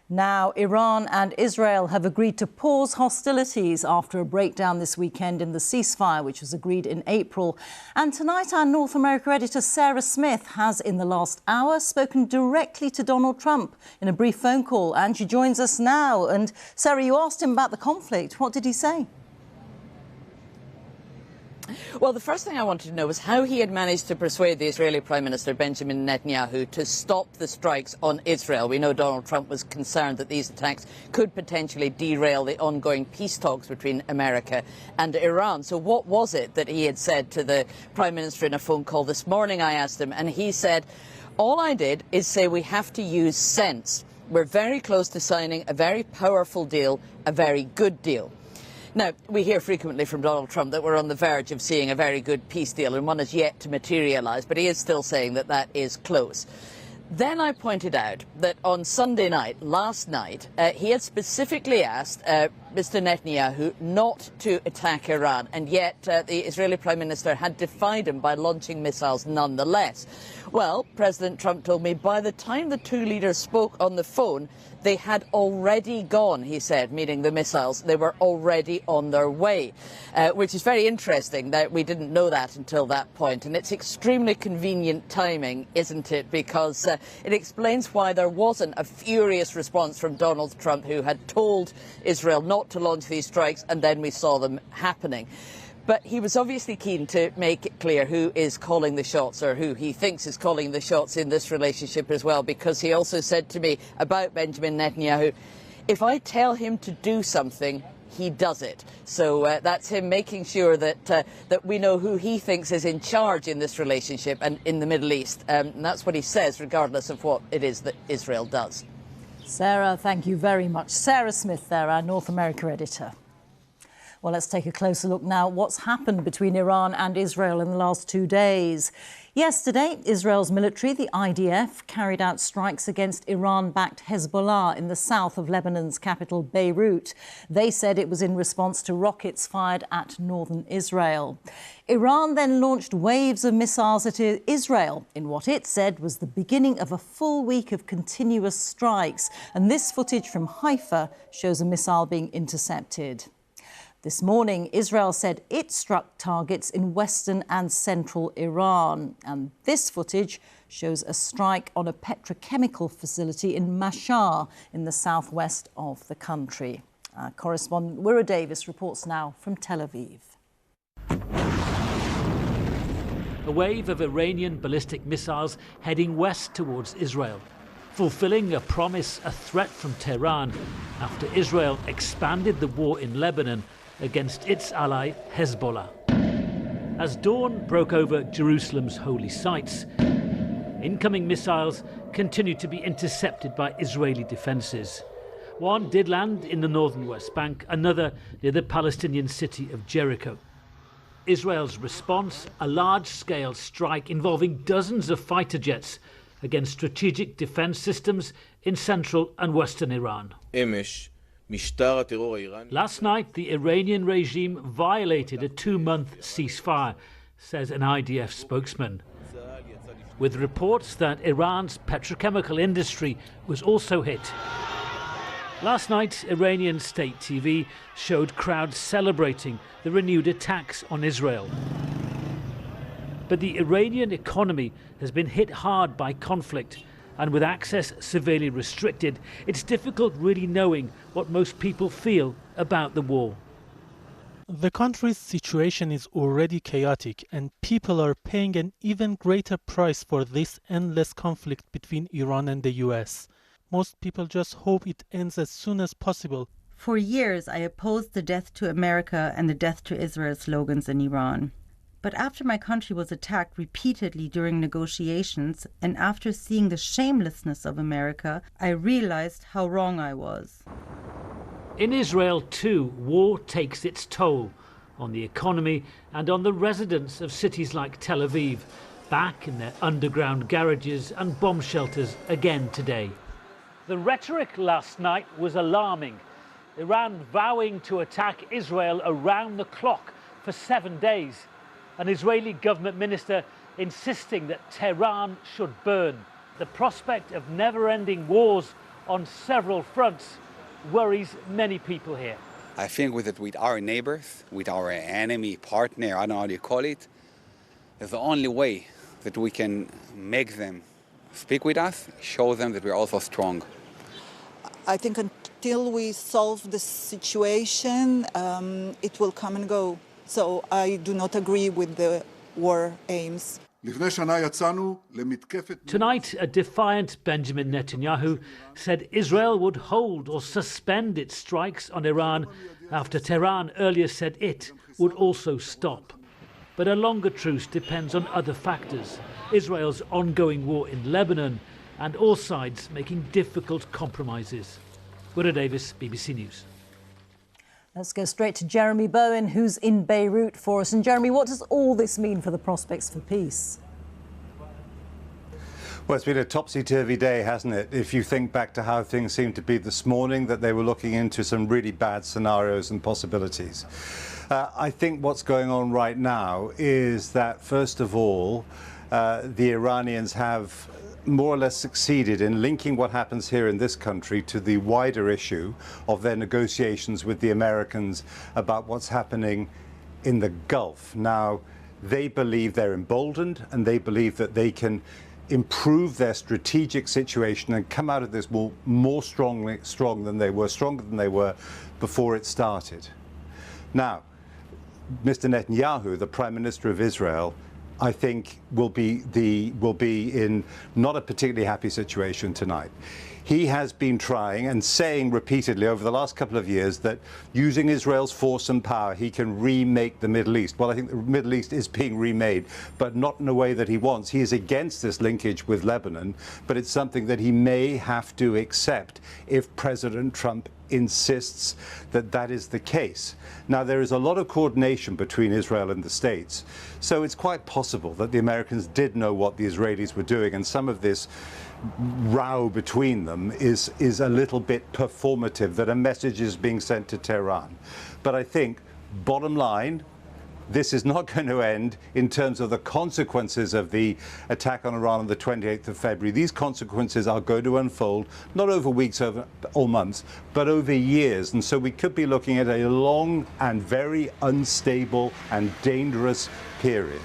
Now, Iran and Israel have agreed to pause hostilities after a breakdown this weekend in the ceasefire, which was agreed in April. And tonight, our North America editor, Sarah Smith, has in the last hour spoken directly to Donald Trump in a brief phone call. And she joins us now. And Sarah, you asked him about the conflict. What did he say? Well, the first thing I wanted to know was how he had managed to persuade the Israeli Prime Minister Benjamin Netanyahu to stop the strikes on Israel. We know Donald Trump was concerned that these attacks could potentially derail the ongoing peace talks between America and Iran. So what was it that he had said to the Prime Minister in a phone call this morning, I asked him, and he said, all I did is say we have to use sense. We're very close to signing a very powerful deal, a very good deal. Now, we hear frequently from Donald Trump that we're on the verge of seeing a very good peace deal, and one is yet to materialise, but he is still saying that that is close. Then I pointed out that on Sunday night, last night, he had specifically asked Mr. Netanyahu not to attack Iran, and yet the Israeli Prime Minister had defied him by launching missiles nonetheless. Well, President Trump told me by the time the two leaders spoke on the phone, they had already gone, he said, meaning the missiles. They were already on their way, which is very interesting that we didn't know that until that point. And it's extremely convenient timing, isn't it? Because it explains why there wasn't a furious response from Donald Trump, who had told Israel not to launch these strikes, and then we saw them happening. But he was obviously keen to make it clear who is calling the shots, or who he thinks is calling the shots in this relationship as well, because he also said to me about Benjamin Netanyahu, if I tell him to do something, he does it. So that's him making sure that that we know who he thinks is in charge in this relationship and in the Middle East. And that's what he says, regardless of what it is that Israel does. Sarah, thank you very much. Sarah Smith there, our North America editor. Well, let's take a closer look now at what's happened between Iran and Israel in the last 2 days. Yesterday, Israel's military, the IDF, carried out strikes against Iran-backed Hezbollah in the south of Lebanon's capital, Beirut. They said it was in response to rockets fired at northern Israel. Iran then launched waves of missiles at Israel in what it said was the beginning of a full week of continuous strikes. And this footage from Haifa shows a missile being intercepted. This morning, Israel said it struck targets in western and central Iran. And this footage shows a strike on a petrochemical facility in Mashhad in the southwest of the country. Our correspondent Wira Davis reports now from Tel Aviv. A wave of Iranian ballistic missiles heading west towards Israel, fulfilling a promise, a threat from Tehran after Israel expanded the war in Lebanon against its ally Hezbollah. As dawn broke over Jerusalem's holy sites, incoming missiles continued to be intercepted by Israeli defences. One did land in the northern West Bank, another near the Palestinian city of Jericho. Israel's response, a large-scale strike involving dozens of fighter jets against strategic defence systems in central and western Iran. Last night, the Iranian regime violated a 2-month ceasefire, says an IDF spokesman, with reports that Iran's petrochemical industry was also hit. Last night, Iranian state TV showed crowds celebrating the renewed attacks on Israel. But the Iranian economy has been hit hard by conflict, and with access severely restricted, it's difficult really knowing what most people feel about the war. The country's situation is already chaotic, and people are paying an even greater price for this endless conflict between Iran and the US. Most people just hope it ends as soon as possible. For years, I opposed the death to America and the death to Israel slogans in Iran. But after my country was attacked repeatedly during negotiations, and after seeing the shamelessness of America, I realized how wrong I was. In Israel, too, war takes its toll on the economy and on the residents of cities like Tel Aviv, back in their underground garages and bomb shelters again today. The rhetoric last night was alarming. Iran vowing to attack Israel around the clock for 7 days. An Israeli government minister insisting that Tehran should burn. The prospect of never-ending wars on several fronts worries many people here. I think with our neighbors, with our enemy, partner, I don't know how you call it, is the only way that we can make them speak with us, show them that we're also strong. I think until we solve the situation, it will come and go. So I do not agree with the war aims. Tonight, a defiant Benjamin Netanyahu said Israel would hold or suspend its strikes on Iran after Tehran earlier said it would also stop. But a longer truce depends on other factors: Israel's ongoing war in Lebanon and all sides making difficult compromises. Wura Davis, BBC News. Let's go straight to Jeremy Bowen, who's in Beirut for us. And Jeremy, what does all this mean for the prospects for peace? Well, it's been a topsy-turvy day, hasn't it? If you think back to how things seemed to be this morning, that they were looking into some really bad scenarios and possibilities. I think what's going on right now is that, first of all, the Iranians have more or less succeeded in linking what happens here in this country to the wider issue of their negotiations with the Americans about what's happening in the Gulf. Now, they believe they're emboldened and they believe that they can improve their strategic situation and come out of this more stronger than they were before it started. Now, Mr. Netanyahu, the Prime Minister of Israel, I think will be in not a particularly happy situation tonight. He has been trying and saying repeatedly over the last couple of years that using Israel's force and power, he can remake the Middle East. Well, I think the Middle East is being remade, but not in a way that he wants. He is against this linkage with Lebanon, but it's something that he may have to accept if President Trump insists that that is the case. Now, there is a lot of coordination between Israel and the States, so it's quite possible that the Americans did know what the Israelis were doing, and some of this row between them is a little bit performative, that a message is being sent to Tehran. But I think, bottom line, this is not going to end in terms of the consequences of the attack on Iran on the 28th of February. These consequences are going to unfold, not over weeks or months, but over years. And so we could be looking at a long and very unstable and dangerous period.